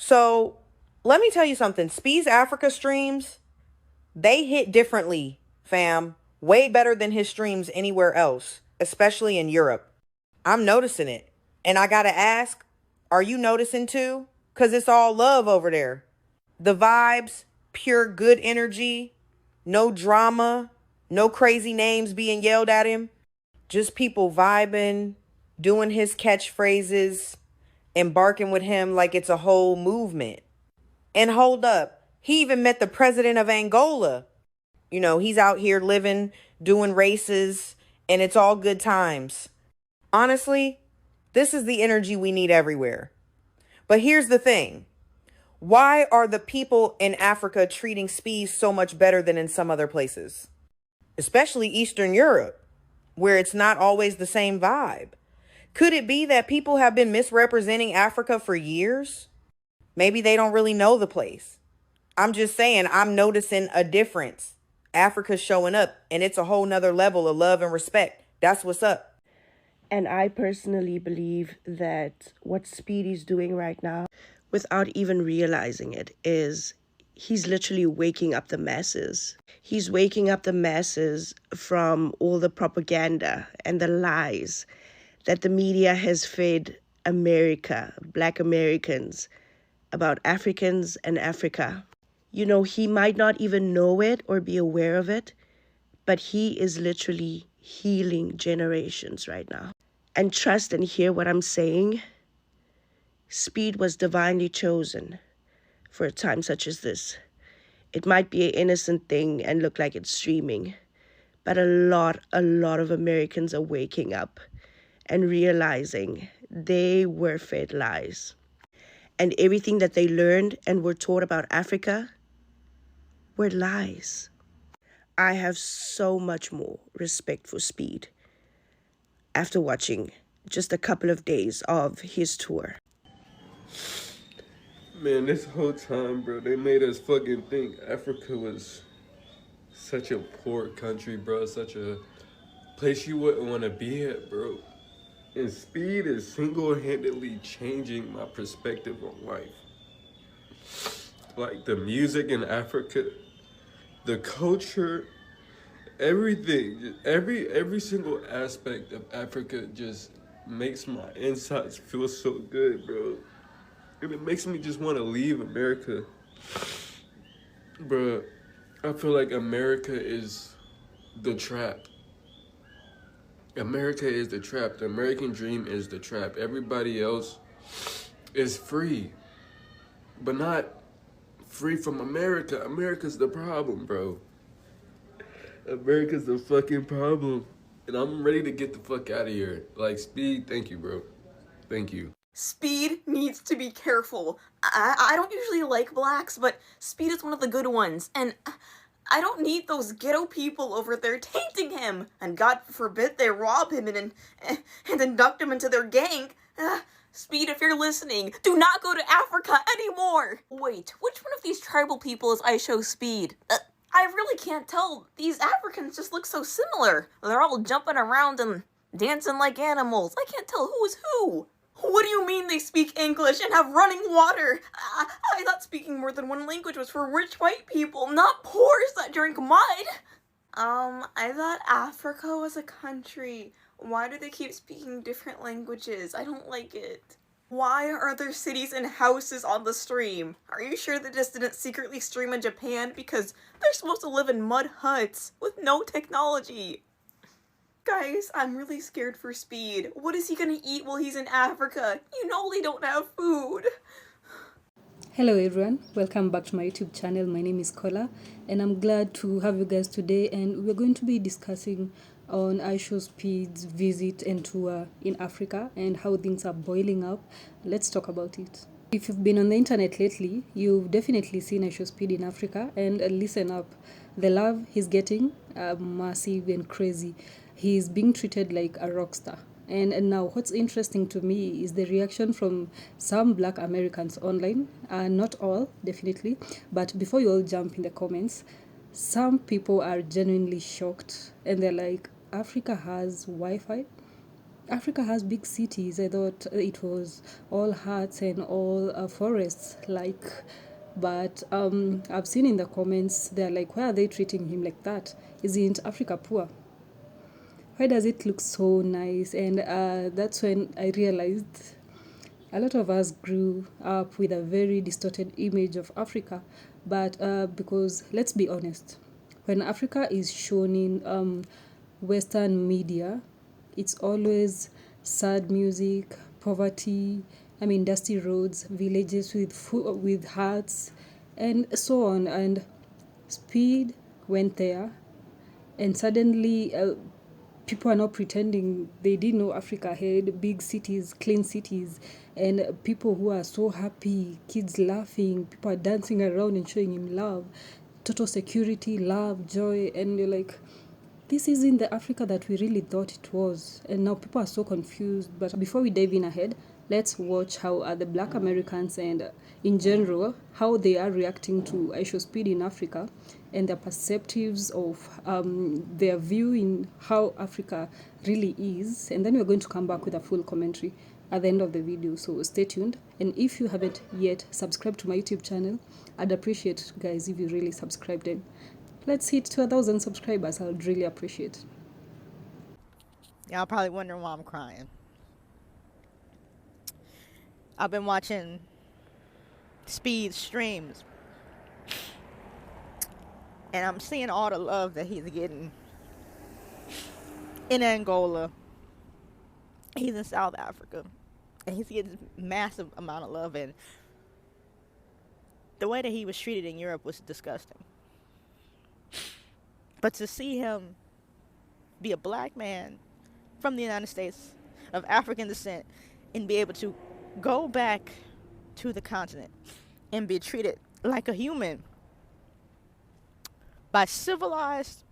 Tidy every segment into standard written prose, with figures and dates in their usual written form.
So let me tell you something. Speed's Africa streams, they hit differently, fam. Way better than his streams anywhere else, especially in Europe. I'm noticing it. And I gotta ask, are you noticing too? Because it's all love over there. The vibes, pure good energy, no drama, no crazy names being yelled at him. Just people vibing, doing his catchphrases, embarking with him like it's a whole movement. And hold up, he even met the president of Angola. He's out here living, doing races, and it's all good times. Honestly, this is the energy we need everywhere. But here's the thing. Why are the people in Africa treating Speed so much better than in some other places? Especially Eastern Europe, where it's not always the same vibe. Could it be that people have been misrepresenting Africa for years? Maybe they don't really know the place. I'm just saying, I'm noticing a difference. Africa's showing up, and it's a whole nother level of love and respect. That's what's up. And I personally believe that what Speedy's doing right now, without even realizing it, is he's literally waking up the masses. He's waking up the masses from all the propaganda and the lies that the media has fed America, Black Americans, about Africans and Africa. He might not even know it or be aware of it, but he is literally healing generations right now. And trust and hear what I'm saying. Speed was divinely chosen for a time such as this. It might be an innocent thing and look like it's streaming, but a lot of Americans are waking up and realizing they were fed lies. And everything that they learned and were taught about Africa were lies. I have so much more respect for Speed after watching just a couple of days of his tour. Man, this whole time, bro, they made us fucking think Africa was such a poor country, bro. Such a place you wouldn't want to be at, bro. And Speed is single-handedly changing my perspective on life. Like the music in Africa, the culture, everything, every single aspect of Africa just makes my insides feel so good, bro. And it makes me just want to leave America. Bro, I feel like America is the trap. America is the trap. The American dream is the trap. Everybody else is free, but not free from America. America's the problem, bro. America's the fucking problem. And I'm ready to get the fuck out of here. Like, Speed, thank you, bro. Thank you. Speed needs to be careful. I don't usually like blacks, but Speed is one of the good ones, and I don't need those ghetto people over there tainting him, and God forbid they rob him and induct him into their gang. Speed, if you're listening, do not go to Africa anymore! Wait, which one of these tribal people is iShowSpeed? I really can't tell. These Africans just look so similar. They're all jumping around and dancing like animals. I can't tell who is who. What do you mean they speak English and have running water? I thought speaking more than one language was for rich white people, not poors that drink mud. I thought Africa was a country. Why do they keep speaking different languages? I don't like it. Why are there cities and houses on the stream? Are you sure they just didn't secretly stream in Japan because they're supposed to live in mud huts with no technology? Guys, I'm really scared for Speed. What is he gonna eat while he's in Africa? You know they don't have food. Hello everyone, welcome back to my YouTube channel. My name is Kola and I'm glad to have you guys today, and we're going to be discussing on iShowSpeed's visit and tour in Africa and how things are boiling up. Let's talk about it. If you've been on the internet lately, you've definitely seen iShowSpeed in Africa, and listen up. The love he's getting, massive and crazy. He's being treated like a rock star. And now what's interesting to me is the reaction from some Black Americans online. Not all, definitely. But before you all jump in the comments, some people are genuinely shocked. And they're like, Africa has Wi-Fi? Africa has big cities. I thought it was all huts and all forests, but I've seen in the comments they're like, why are they treating him like that? Isn't Africa poor? Why does it look so nice? And that's when I realized a lot of us grew up with a very distorted image of Africa. But because let's be honest, when Africa is shown in Western media, it's always sad music, poverty, dusty roads, villages with huts, and so on. And Speed went there, and suddenly people are not pretending they didn't know Africa had big cities, clean cities, and people who are so happy, kids laughing, people are dancing around and showing him love, total security, love, joy, and you're like, this isn't the Africa that we really thought it was. And now people are so confused. But before we dive in ahead, let's watch how the Black Americans and in general, how they are reacting to iShowSpeed in Africa and their perceptives of their view in how Africa really is. And then we're going to come back with a full commentary at the end of the video. So stay tuned. And if you haven't yet subscribed to my YouTube channel, I'd appreciate, guys, if you really subscribed in. Let's hit 2,000 subscribers. I would really appreciate it. Y'all probably wondering why I'm crying. I've been watching Speed streams, and I'm seeing all the love that he's getting in Angola. He's in South Africa, and he's getting massive amount of love, and the way that he was treated in Europe was disgusting. But to see him be a black man from the United States of African descent and be able to go back to the continent and be treated like a human by civilized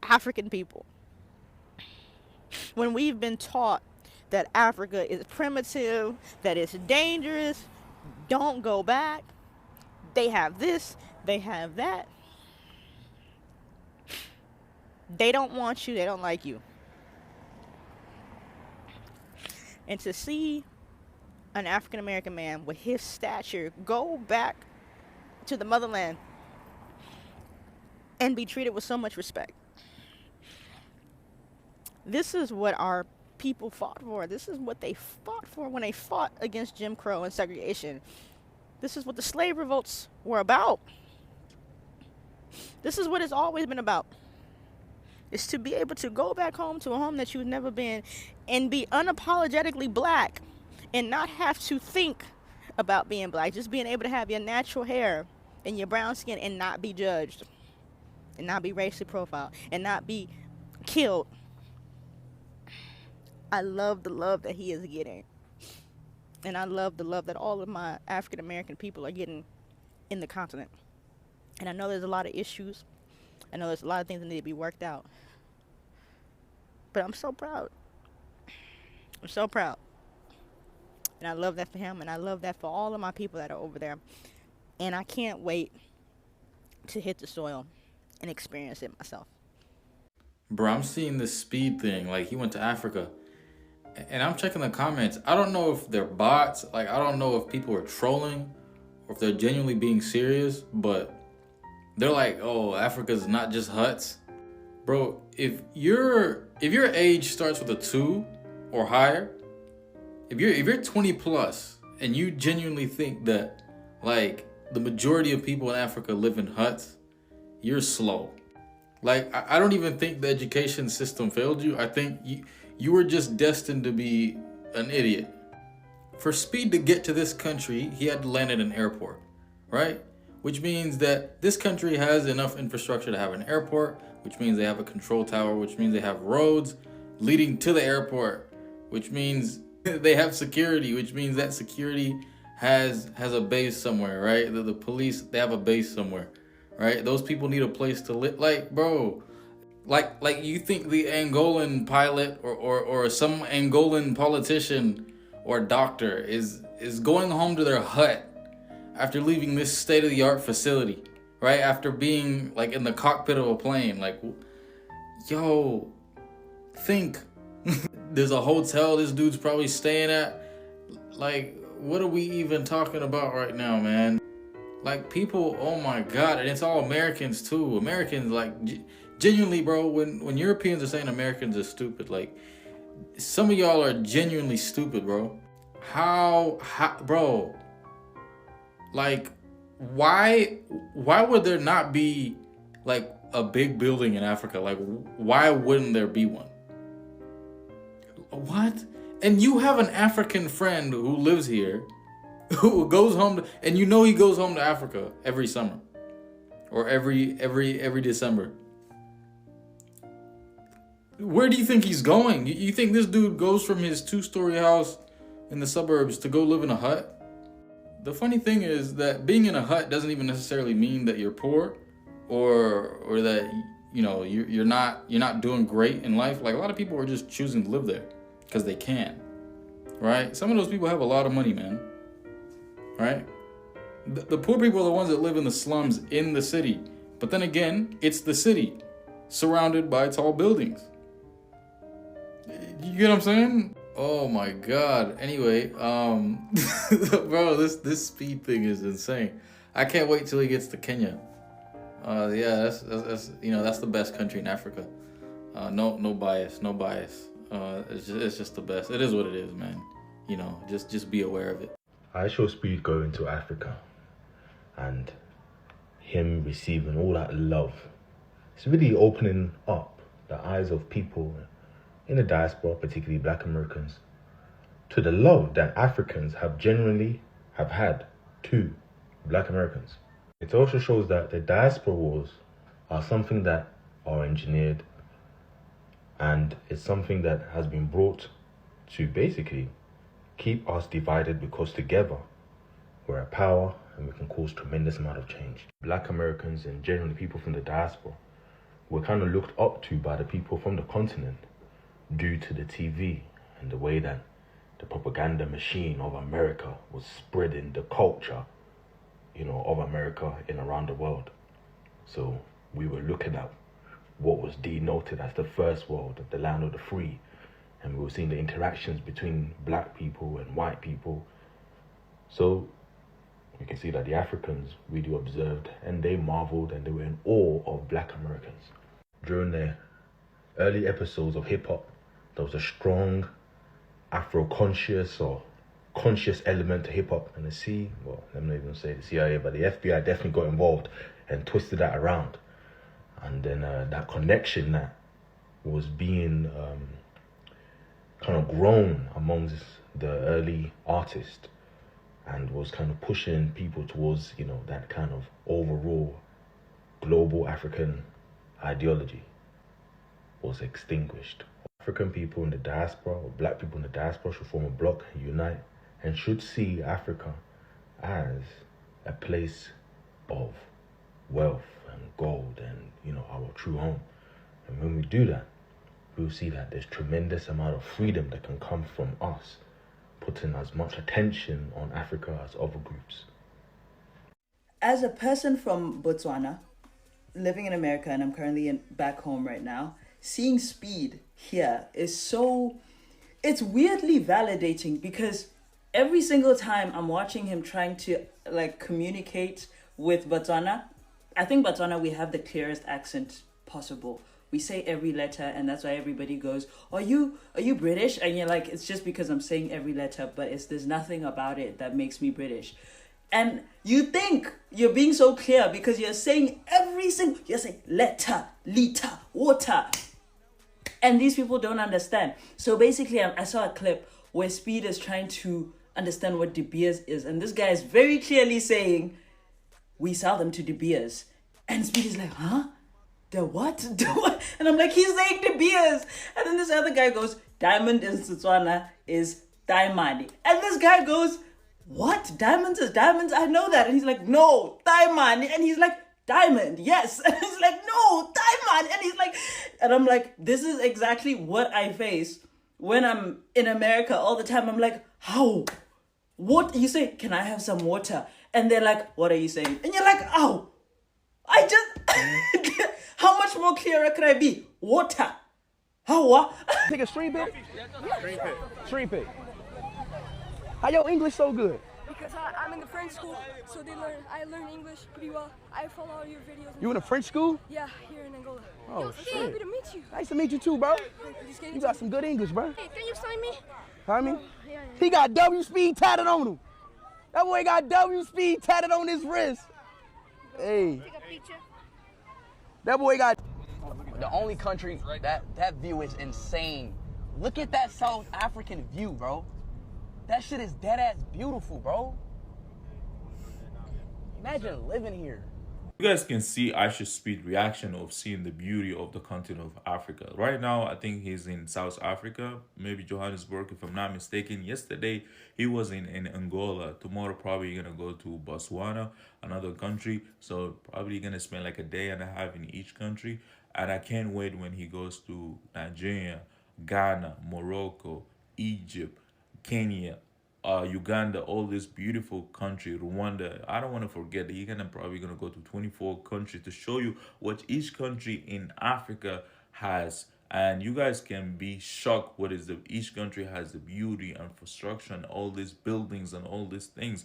African people, when we've been taught that Africa is primitive, that it's dangerous, don't go back, they have this, they have that. They don't want you, they don't like you. And to see an African American man with his stature go back to the motherland and be treated with so much respect. This is what our people fought for. This is what they fought for when they fought against Jim Crow and segregation. This is what the slave revolts were about. This is what it's always been about. Is to be able to go back home to a home that you've never been and be unapologetically black and not have to think about being black. Just being able to have your natural hair and your brown skin and not be judged and not be racially profiled and not be killed. I love the love that he is getting. And I love the love that all of my African American people are getting in the continent. And I know there's a lot of issues. I know there's a lot of things that need to be worked out. But I'm so proud. I'm so proud. And I love that for him. And I love that for all of my people that are over there. And I can't wait to hit the soil and experience it myself. Bro, I'm seeing this Speed thing. Like, he went to Africa. And I'm checking the comments. I don't know if they're bots. Like, I don't know if people are trolling or if they're genuinely being serious. But they're like, oh, Africa's not just huts. Bro, if your age starts with a 2 or higher, if you're 20 plus and you genuinely think that like the majority of people in Africa live in huts, you're slow. Like, I don't even think the education system failed you. I think you were just destined to be an idiot. For Speed to get to this country, he had to land at an airport, right? Which means that this country has enough infrastructure to have an airport, which means they have a control tower, which means they have roads leading to the airport, which means they have security, which means that security has a base somewhere, right? The police, they have a base somewhere, right? Those people need a place to live. Like, bro, like you think the Angolan pilot or some Angolan politician or doctor is going home to their hut after leaving this state-of-the-art facility, right? After being like in the cockpit of a plane, like, yo, think. there's a hotel this dude's probably staying at. Like, what are we even talking about right now, man? Like, people, oh my God, and it's all Americans too. Americans, like, genuinely, bro, when Europeans are saying Americans are stupid, like, some of y'all are genuinely stupid, bro. How, bro, like, why would there not be, like, a big building in Africa? Like, why wouldn't there be one? What? And you have an African friend who lives here, who goes home to, and you know he goes home to Africa every summer or every December. Where do you think he's going? You think this dude goes from his 2-story house in the suburbs to go live in a hut? The funny thing is that being in a hut doesn't even necessarily mean that you're poor or that, you know, you're not doing great in life. Like, a lot of people are just choosing to live there because they can, right? Some of those people have a lot of money, man, right? The poor people are the ones that live in the slums in the city. But then again, it's the city surrounded by tall buildings. You get what I'm saying? Oh my God. Anyway, bro, this speed thing is insane. I can't wait till he gets to Kenya. Yeah, that's you know, that's the best country in Africa. No bias. It's just the best. It is what it is, man. You know, just be aware of it. iShowSpeed going to Africa and him receiving all that love. It's really opening up the eyes of people in the diaspora, particularly Black Americans, to the love that Africans have generally had to Black Americans. It also shows that the diaspora wars are something that are engineered, and it's something that has been brought to basically keep us divided, because together we're at power and we can cause tremendous amount of change. Black Americans and generally people from the diaspora were kind of looked up to by the people from the continent due to the TV and the way that the propaganda machine of America was spreading the culture, you know, of America in around the world. So we were looking at what was denoted as the first world, the land of the free, and we were seeing the interactions between Black people and white people. So we can see that the Africans really observed, and they marveled and they were in awe of Black Americans. During the early episodes of hip-hop, there was a strong Afro-conscious or conscious element to hip-hop. And let me not even say the CIA, but the FBI definitely got involved and twisted that around. And then that connection that was being kind of grown amongst the early artists and was kind of pushing people towards, you know, that kind of overall global African ideology was extinguished. African people in the diaspora, or Black people in the diaspora, should form a bloc, unite, and should see Africa as a place of wealth and gold and, you know, our true home. And when we do that, we'll see that there's tremendous amount of freedom that can come from us putting as much attention on Africa as other groups. As a person from Botswana, living in America, and I'm currently back home right now, seeing Speed here is it's weirdly validating, because every single time I'm watching him trying to like communicate with Botswana, I think Botswana, we have the clearest accent possible. We say every letter, and that's why everybody goes, are you British? And you're like, it's just because I'm saying every letter, but there's nothing about it that makes me British. And you think you're being so clear because you're saying you're saying letter, liter, water. And these people don't understand. So basically, I saw a clip where Speed is trying to understand what De Beers is. And this guy is very clearly saying, we sell them to De Beers. And Speed is like, huh? The what? The what? And I'm like, he's saying De Beers. And then this other guy goes, diamond in Setswana is diamond. And this guy goes, what? Diamonds is diamonds? I know that. And he's like, no, diamond. And he's like, diamond, yes. And he's like, no, diamond. And he's like, and I'm like, this is exactly what I face when I'm in America all the time. I'm like, how? What? You say, can I have some water? And they're like, what are you saying? And you're like, oh, how much more clearer could I be? Water. How what? Take a stream pic? Stream pic. Stream pic. How your English so good? Because I'm in the French school, so I learn English pretty well. I follow all your videos. You in a French school? Yeah, here in Angola. Oh, shit. Happy to meet you. Nice to meet you too, bro. You got some good English, bro. Hey, can you sign me? Huh, me? Yeah. He got W-Speed tatted on him. That boy got W-Speed tatted on his wrist. Hey. Take a picture. That boy got... The only country, that view is insane. Look at that South African view, bro. That shit is dead ass beautiful, bro. Imagine living here. You guys can see iShowSpeed reaction of seeing the beauty of the continent of Africa. Right now, I think he's in South Africa, maybe Johannesburg, if I'm not mistaken. Yesterday, he was in Angola. Tomorrow, probably gonna go to Botswana, another country. So probably gonna spend like a day and a half in each country. And I can't wait when he goes to Nigeria, Ghana, Morocco, Egypt, Kenya, Uganda, all this beautiful country, Rwanda. I don't want to forget that you're probably gonna go to 24 countries to show you what each country in Africa has, and you guys can be shocked what is each country has the beauty, infrastructure, and all these buildings and all these things.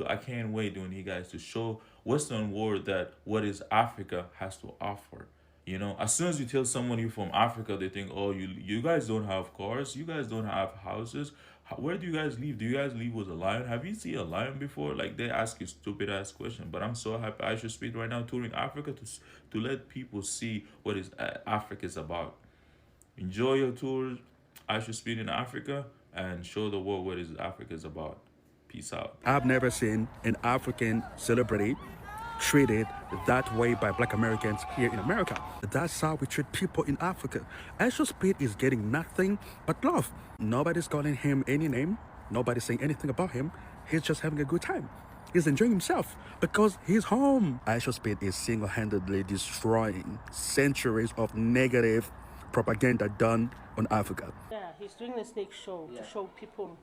I can't wait when you guys to show Western world that what is Africa has to offer. You know, as soon as you tell someone you're from Africa, they think, oh, you guys don't have cars, you guys don't have houses. Where do you guys live? Do you guys live with a lion? Have you seen a lion before? Like, they ask you stupid ass question. But I'm so happy iShowSpeed right now touring Africa to let people see what is Africa is about. Enjoy your tours, iShowSpeed in Africa, and show the world what is Africa is about. Peace out. I've never seen an African celebrity treated that way by Black Americans here in America. That's how we treat people in Africa. iShowSpeed is getting nothing but love. Nobody's calling him any name. Nobody's saying anything about him. He's just having a good time. He's enjoying himself because he's home. iShowSpeed is single-handedly destroying centuries of negative propaganda done on Africa. Yeah, he's doing the snake show to show people.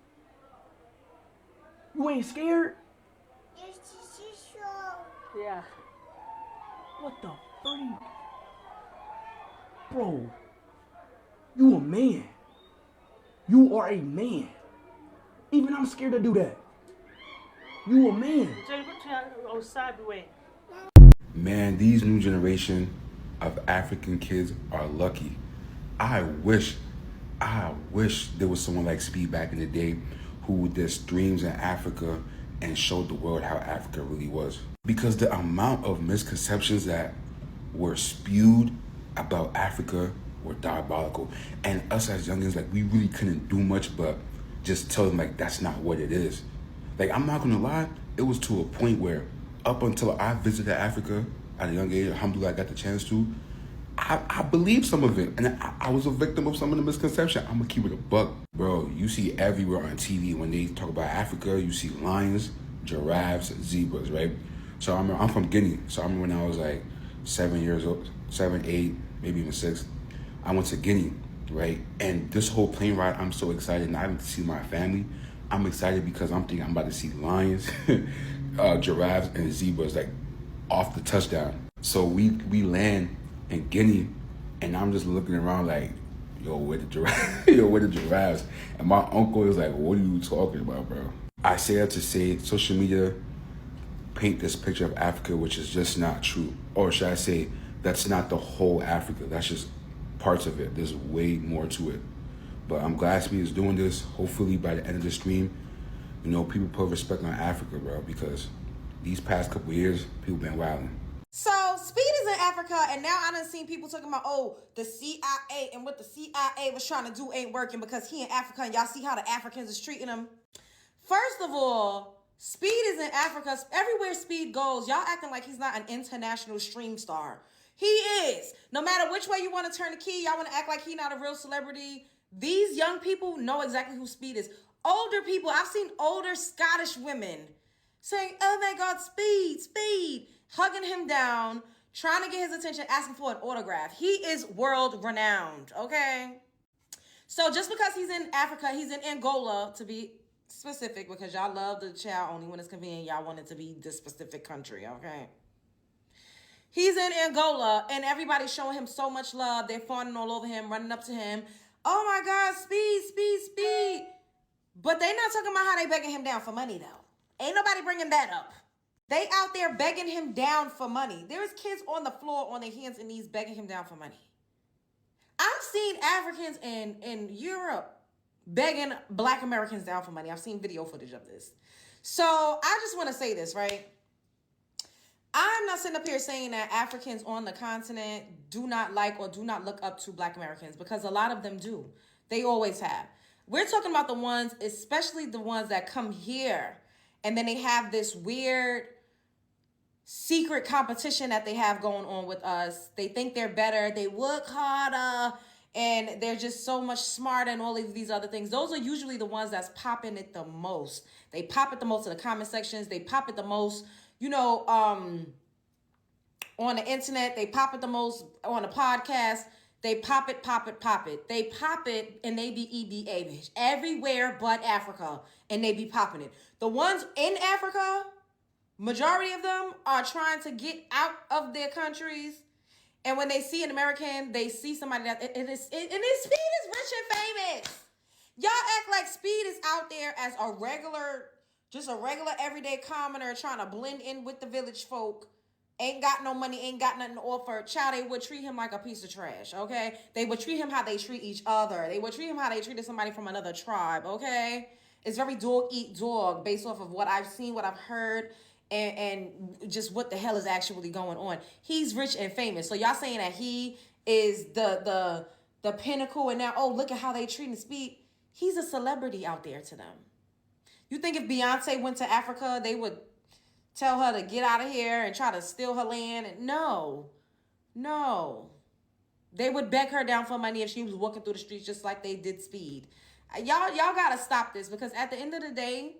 You ain't scared? Yeah. What the freak? Bro, you a man. You are a man. Even I'm scared to do that. You a man. Man, these new generation of African kids are lucky. I wish there was someone like Speed back in the day who did streams in Africa and showed the world how Africa really was. Because the amount of misconceptions that were spewed about Africa were diabolical. And us as youngins, like, we really couldn't do much but just tell them, like, that's not what it is. Like, I'm not gonna lie, it was to a point where up until I visited Africa at a young age, alhamdulillah, I got the chance to, I believed some of it. And I was a victim of some of the misconception. I'm gonna keep it a buck. Bro, you see everywhere on TV when they talk about Africa, you see lions, giraffes, zebras, right? So I'm from Guinea. So I remember when I was like 7 years old, 7, 8, maybe even 6, I went to Guinea, right? And this whole plane ride, I'm so excited. Not even to see my family. I'm excited because I'm thinking I'm about to see lions, giraffes, and zebras, like, off the touchdown. So we land in Guinea, and I'm just looking around like, yo, where the giraffes? Yo, where the giraffes? And my uncle is like, what are you talking about, bro? I say that to say social media paint this picture of Africa, which is just not true. Or should I say, that's not the whole Africa. That's just parts of it. There's way more to it. But I'm glad Speed is doing this. Hopefully by the end of the stream, you know, people put respect on Africa, bro, because these past couple years, people been wilding. So Speed is in Africa, and now I done seen people talking about, oh, the CIA and what the CIA was trying to do ain't working because he in Africa, and y'all see how the Africans is treating him. First of all, Speed is in Africa. Everywhere Speed goes, y'all acting like he's not an international stream star. He is. No matter which way you want to turn the key, y'all want to act like he not a real celebrity. These young people know exactly who Speed is. Older people, I've seen older Scottish women saying, oh my God, Speed, Speed, hugging him down, trying to get his attention, asking for an autograph. He is world renowned, okay? So just because he's in Africa, he's in Angola, to be specific, because y'all love the child only when it's convenient. Y'all want it to be this specific country, okay? He's in Angola, and everybody's showing him so much love. They're fawning all over him, running up to him. Oh my God, Speed, Speed, Speed. But they not talking about how they begging him down for money, though. Ain't nobody bringing that up. They out there begging him down for money. There's kids on the floor on their hands and knees begging him down for money. I've seen Africans in Europe begging Black Americans down for money. I've seen video footage of this. So I just want to say this, right? I'm not sitting up here saying that Africans on the continent do not like or do not look up to Black Americans, because a lot of them do. They always have. We're talking about the ones, especially the ones that come here, and then they have this weird secret competition that they have going on with us. They think they're better. They work harder. And they're just so much smarter and all of these other things. Those are usually the ones that's popping it the most. They pop it the most in the comment sections. They pop it the most, on the internet. They pop it the most on the podcast. They pop it, pop it, pop it. They pop it and they be EBA, bitch. Everywhere but Africa. And they be popping it. The ones in Africa, majority of them are trying to get out of their countries. And when they see an American, they see somebody that Speed is rich and famous. Y'all act like Speed is out there as a regular everyday commoner trying to blend in with the village folk. Ain't got no money, ain't got nothing to offer. Child, they would treat him like a piece of trash, okay? They would treat him how they treat each other. They would treat him how they treated somebody from another tribe, okay? It's very dog eat dog based off of what I've seen, what I've heard, and just what the hell is actually going on. He's rich and famous. So y'all saying that he is the pinnacle, and now, oh, look at how they treating Speed. He's a celebrity out there to them. You think if Beyonce went to Africa, they would tell her to get out of here and try to steal her land? And no. They would beg her down for money if she was walking through the streets just like they did Speed. Y'all gotta stop this, because at the end of the day,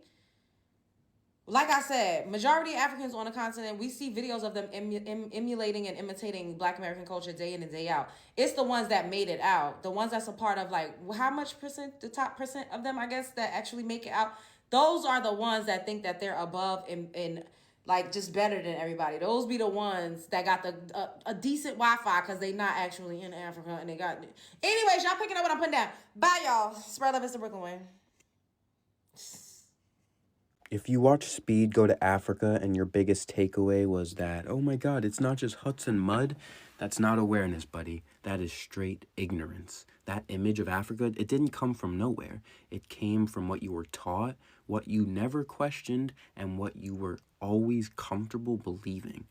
like I said, majority of Africans on the continent, we see videos of them emulating and imitating Black American culture day in and day out. It's the ones that made it out. The ones that's a part of, like, how much percent, the top percent of them, I guess, that actually make it out. Those are the ones that think that they're above and like just better than everybody. Those be the ones that got a decent Wi-Fi because they not actually in Africa and they got... Anyways, y'all picking up what I'm putting down. Bye, y'all. Spread love, Mr. Brooklyn Way. If you watch Speed go to Africa and your biggest takeaway was that, oh my God, it's not just huts and mud, that's not awareness, buddy. That is straight ignorance. That image of Africa, it didn't come from nowhere. It came from what you were taught, what you never questioned, and what you were always comfortable believing.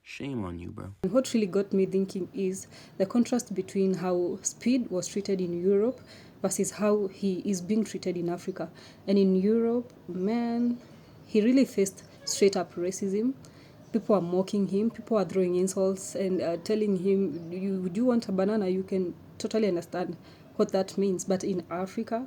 Shame on you, bro. What really got me thinking is the contrast between how Speed was treated in Europe versus how he is being treated in Africa. And in Europe, man, he really faced straight up racism. People are mocking him, people are throwing insults and telling him, do you want a banana? You can totally understand what that means. But in Africa,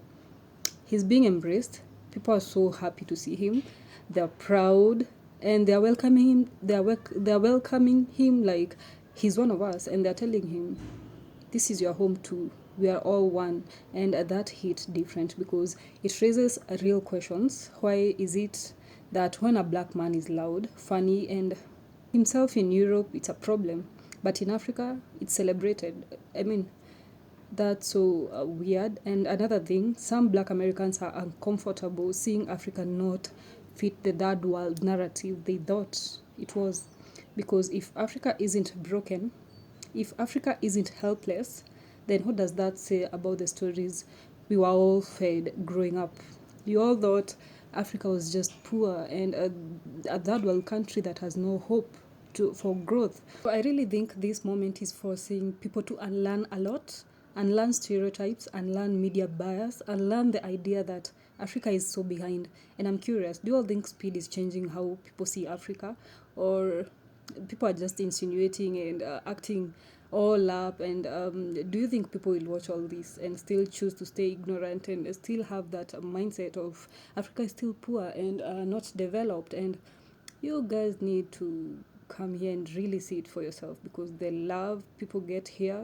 he's being embraced. People are so happy to see him. They're proud and they're welcoming him. They're welcoming him like he's one of us, and they're telling him, this is your home too. We are all one. And that hit different because it raises real questions. Why is it that when a black man is loud, funny, and himself in Europe, it's a problem, but in Africa, it's celebrated? I mean, that's so weird. And another thing, some Black Americans are uncomfortable seeing Africa not fit the third world narrative they thought it was. Because if Africa isn't broken, if Africa isn't helpless, then what does that say about the stories we were all fed growing up? You all thought Africa was just poor and a third world country that has no hope for growth. So I really think this moment is forcing people to unlearn a lot, unlearn stereotypes, unlearn media bias, unlearn the idea that Africa is so behind. And I'm curious, do you all think Speed is changing how people see Africa? Or people are just insinuating and acting all up? And do you think people will watch all this and still choose to stay ignorant and still have that mindset of Africa is still poor and not developed? And you guys need to come here and really see it for yourself, because the love people get here,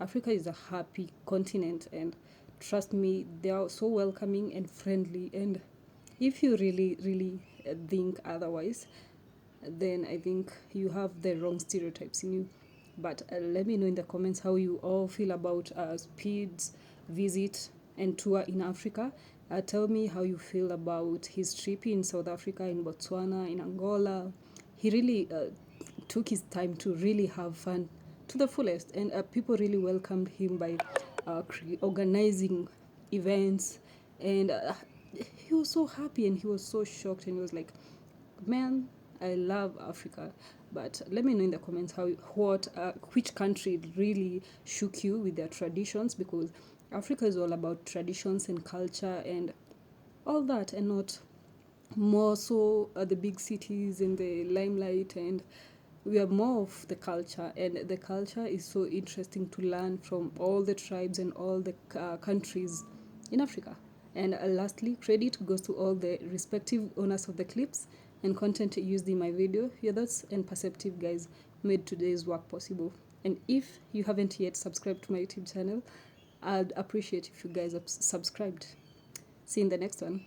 Africa is a happy continent, and trust me, they are so welcoming and friendly. And if you really think otherwise, then I think you have the wrong stereotypes in you. But let me know in the comments how you all feel about Speed's visit and tour in Africa. Tell me how you feel about his trip in South Africa, in Botswana, in Angola. He really took his time to really have fun to the fullest, and people really welcomed him by organizing events, and he was so happy and he was so shocked, and he was like, man, I love Africa. But let me know in the comments which country really shook you with their traditions, because Africa is all about traditions and culture and all that, and not more so the big cities in the limelight. And we are more of the culture, and the culture is so interesting to learn from all the tribes and all the countries in Africa. And lastly, credit goes to all the respective owners of the clips and content used in my video. Your thoughts and perspective, guys, made today's work possible. And if you haven't yet subscribed to my YouTube channel, I'd appreciate if you guys have subscribed. See you in the next one.